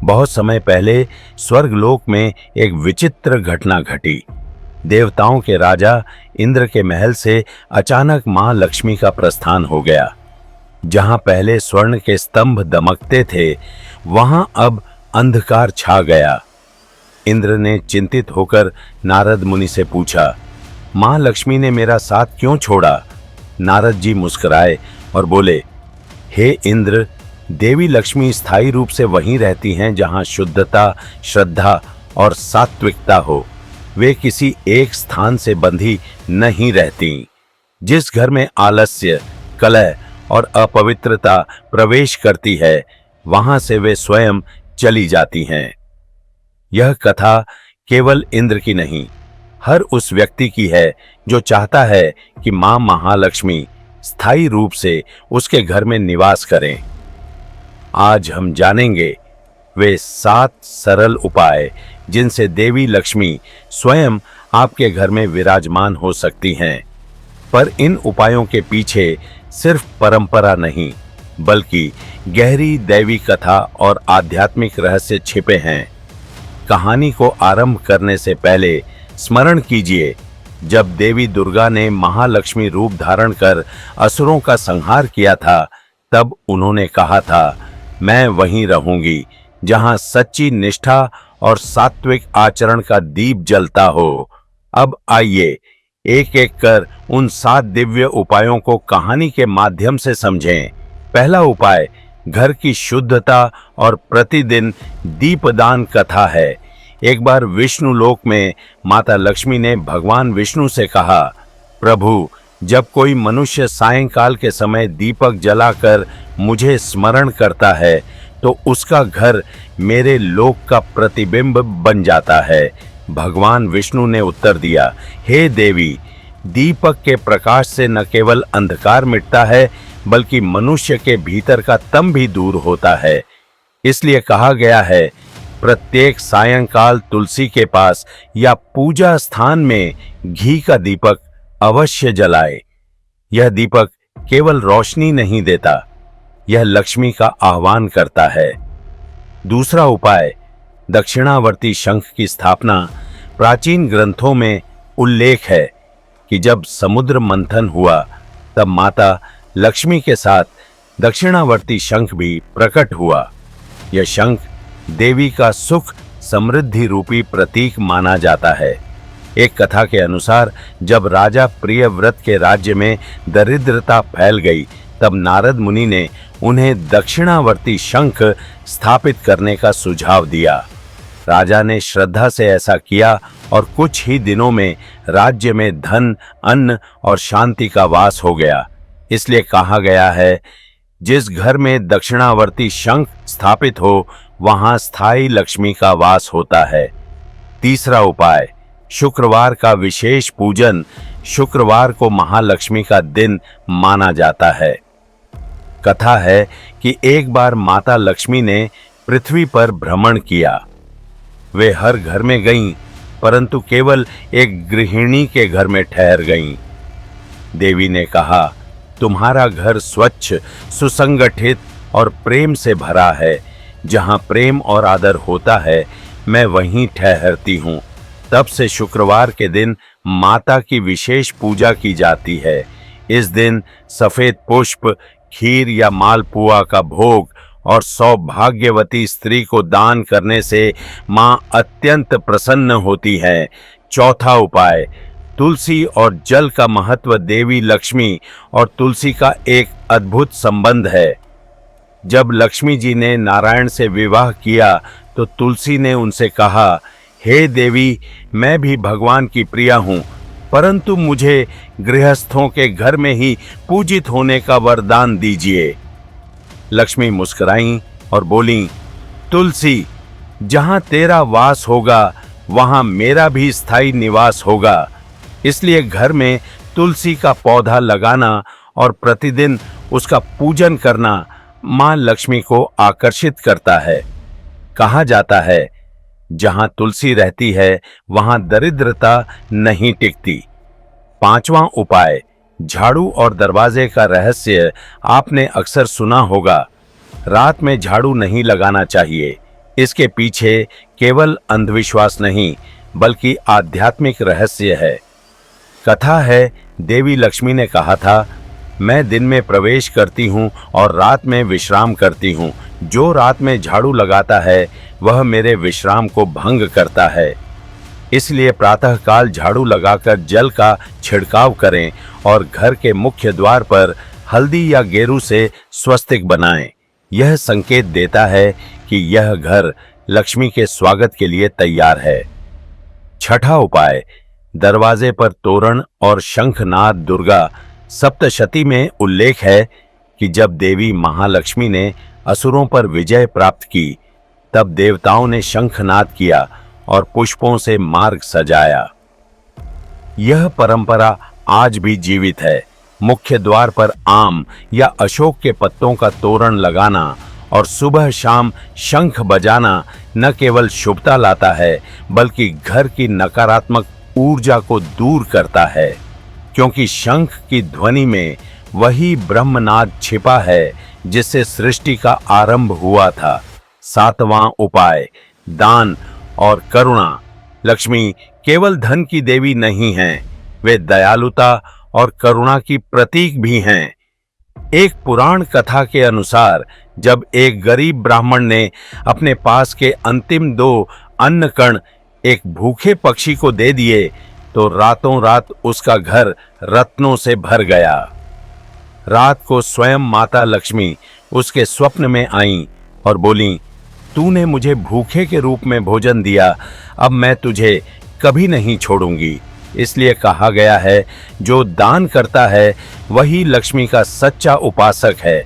बहुत समय पहले स्वर्गलोक में एक विचित्र घटना घटी। देवताओं के राजा इंद्र के महल से अचानक मां लक्ष्मी का प्रस्थान हो गया। जहां पहले स्वर्ण के स्तंभ दमकते थे, वहां अब अंधकार छा गया। इंद्र ने चिंतित होकर नारद मुनि से पूछा, मां लक्ष्मी ने मेरा साथ क्यों छोड़ा? नारद जी मुस्कुराए और बोले, हे इंद्र, देवी लक्ष्मी स्थायी रूप से वहीं रहती हैं जहां शुद्धता, श्रद्धा और सात्विकता हो। वे किसी एक स्थान से बंधी नहीं रहती। जिस घर में आलस्य, कलह और अपवित्रता प्रवेश करती है, वहां से वे स्वयं चली जाती हैं। यह कथा केवल इंद्र की नहीं, हर उस व्यक्ति की है जो चाहता है कि मां महालक्ष्मी स्थायी रूप से उसके घर में निवास करें। आज हम जानेंगे वे 7 सरल उपाय जिनसे देवी लक्ष्मी स्वयं आपके घर में विराजमान हो सकती हैं। पर इन उपायों के पीछे सिर्फ परंपरा नहीं, बल्कि गहरी दैवी कथा और आध्यात्मिक रहस्य छिपे हैं। कहानी को आरंभ करने से पहले स्मरण कीजिए, जब देवी दुर्गा ने महालक्ष्मी रूप धारण कर असुरों का संहार किया था, तब उन्होंने कहा था, मैं वहीं रहूंगी जहां सच्ची निष्ठा और सात्विक आचरण का दीप जलता हो। अब आइए एक एक कर उन 7 दिव्य उपायों को कहानी के माध्यम से समझें। पहला उपाय घर की शुद्धता और प्रतिदिन दीपदान कथा है। एक बार विष्णु लोक में माता लक्ष्मी ने भगवान विष्णु से कहा, प्रभु, जब कोई मनुष्य सायंकाल के समय दीपक जलाकर मुझे स्मरण करता है, तो उसका घर मेरे लोक का प्रतिबिंब बन जाता है। भगवान विष्णु ने उत्तर दिया, हे देवी, दीपक के प्रकाश से न केवल अंधकार मिटता है, बल्कि मनुष्य के भीतर का तम भी दूर होता है। इसलिए कहा गया है, प्रत्येक सायंकाल तुलसी के पास या पूजा स्थान में घी का दीपक अवश्य जलाए। यह दीपक केवल रोशनी नहीं देता, यह लक्ष्मी का आह्वान करता है। दूसरा उपाय, दक्षिणावर्ती शंख की स्थापना। प्राचीन ग्रंथों में उल्लेख है कि जब समुद्र मंथन हुआ, तब माता लक्ष्मी के साथ दक्षिणावर्ती शंख भी प्रकट हुआ। यह शंख देवी का सुख समृद्धि रूपी प्रतीक माना जाता है। एक कथा के अनुसार जब राजा प्रियव्रत के राज्य में दरिद्रता फैल गई, तब नारद मुनि ने उन्हें दक्षिणावर्ती शंख स्थापित करने का सुझाव दिया। राजा ने श्रद्धा से ऐसा किया और कुछ ही दिनों में राज्य में धन, अन्न और शांति का वास हो गया। इसलिए कहा गया है, जिस घर में दक्षिणावर्ती शंख स्थापित हो, वहां स्थायी लक्ष्मी का वास होता है। तीसरा उपाय, शुक्रवार का विशेष पूजन। शुक्रवार को महालक्ष्मी का दिन माना जाता है। कथा है कि एक बार माता लक्ष्मी ने पृथ्वी पर भ्रमण किया। वे हर घर में गईं, परंतु केवल एक गृहिणी के घर में ठहर गईं। देवी ने कहा, तुम्हारा घर स्वच्छ, सुसंगठित और प्रेम से भरा है। जहां प्रेम और आदर होता है, मैं वहीं ठहरती हूं। तब से शुक्रवार के दिन माता की विशेष पूजा की जाती है। इस दिन सफेद पुष्प, खीर या मालपुआ का भोग और सौभाग्यवती स्त्री को दान करने से मां अत्यंत प्रसन्न होती है। चौथा उपाय, तुलसी और जल का महत्व। देवी लक्ष्मी और तुलसी का एक अद्भुत संबंध है। जब लक्ष्मी जी ने नारायण से विवाह किया, तो तुलसी ने उनसे कहा, हे देवी, मैं भी भगवान की प्रिया हूं, परंतु मुझे गृहस्थों के घर में ही पूजित होने का वरदान दीजिए। लक्ष्मी मुस्कुराईं और बोलीं, तुलसी, जहां तेरा वास होगा, वहां मेरा भी स्थायी निवास होगा। इसलिए घर में तुलसी का पौधा लगाना और प्रतिदिन उसका पूजन करना मां लक्ष्मी को आकर्षित करता है। कहा जाता है, जहां तुलसी रहती है, वहां दरिद्रता नहीं टिकती। पांचवा उपाय, झाड़ू और दरवाजे का रहस्य। आपने अक्सर सुना होगा, रात में झाड़ू नहीं लगाना चाहिए। इसके पीछे केवल अंधविश्वास नहीं बल्कि आध्यात्मिक रहस्य है। कथा है, देवी लक्ष्मी ने कहा था, मैं दिन में प्रवेश करती हूँ और रात में विश्राम करती हूँ। जो रात में झाड़ू लगाता है वह मेरे विश्राम को भंग करता है। इसलिए प्रातःकाल झाड़ू लगाकर जल का छिड़काव करें और घर के मुख्य द्वार पर हल्दी या गेरू से स्वस्तिक बनाएं। यह संकेत देता है कि यह घर लक्ष्मी के स्वागत के लिए तैयार है। छठा उपाय, दरवाजे पर तोरण और शंखनाद। दुर्गा सप्तशती में उल्लेख है कि जब देवी महालक्ष्मी ने असुरों पर विजय प्राप्त की, तब देवताओं ने शंखनाद किया और पुष्पों से मार्ग सजाया। यह परंपरा आज भी जीवित है। मुख्य द्वार पर आम या अशोक के पत्तों का तोरण लगाना और सुबह शाम शंख बजाना न केवल शुभता लाता है बल्कि घर की नकारात्मक ऊर्जा को दूर करता है, क्योंकि शंख की ध्वनि में वही ब्रह्मनाद छिपा है जिससे सृष्टि का आरंभ हुआ था। सातवां उपाय, दान और करुणा। लक्ष्मी केवल धन की देवी नहीं हैं, वे दयालुता और करुणा की प्रतीक भी हैं। एक पुराण कथा के अनुसार जब एक गरीब ब्राह्मण ने अपने पास के अंतिम 2 अन्न कण एक भूखे पक्षी को दे दिए तो रातों रात उसका घर रत्नों से भर गया। रात को स्वयं माता लक्ष्मी उसके स्वप्न में आईं और बोलीं, तूने मुझे भूखे के रूप में भोजन दिया, अब मैं तुझे कभी नहीं छोड़ूंगी। इसलिए कहा गया है, जो दान करता है वही लक्ष्मी का सच्चा उपासक है।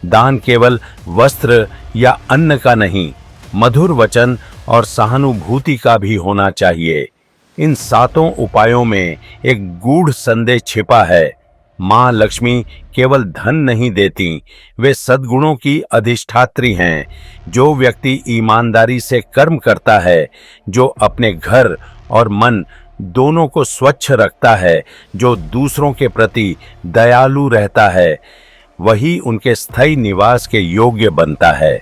दान केवल वस्त्र या अन्न का नहीं, मधुर वचन और सहानुभूति का भी होना चाहिए। इन 7 उपायों में एक गूढ़ संदेश छिपा है। माँ लक्ष्मी केवल धन नहीं देती, वे सद्गुणों की अधिष्ठात्री हैं। जो व्यक्ति ईमानदारी से कर्म करता है, जो अपने घर और मन दोनों को स्वच्छ रखता है, जो दूसरों के प्रति दयालु रहता है, वही उनके स्थायी निवास के योग्य बनता है।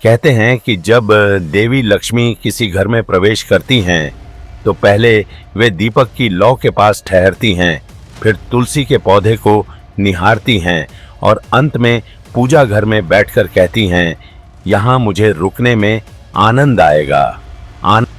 कहते हैं कि जब देवी लक्ष्मी किसी घर में प्रवेश करती हैं तो पहले वे दीपक की लौ के पास ठहरती हैं, फिर तुलसी के पौधे को निहारती हैं और अंत में पूजा घर में बैठकर कहती हैं, यहाँ मुझे रुकने में आनंद आएगा।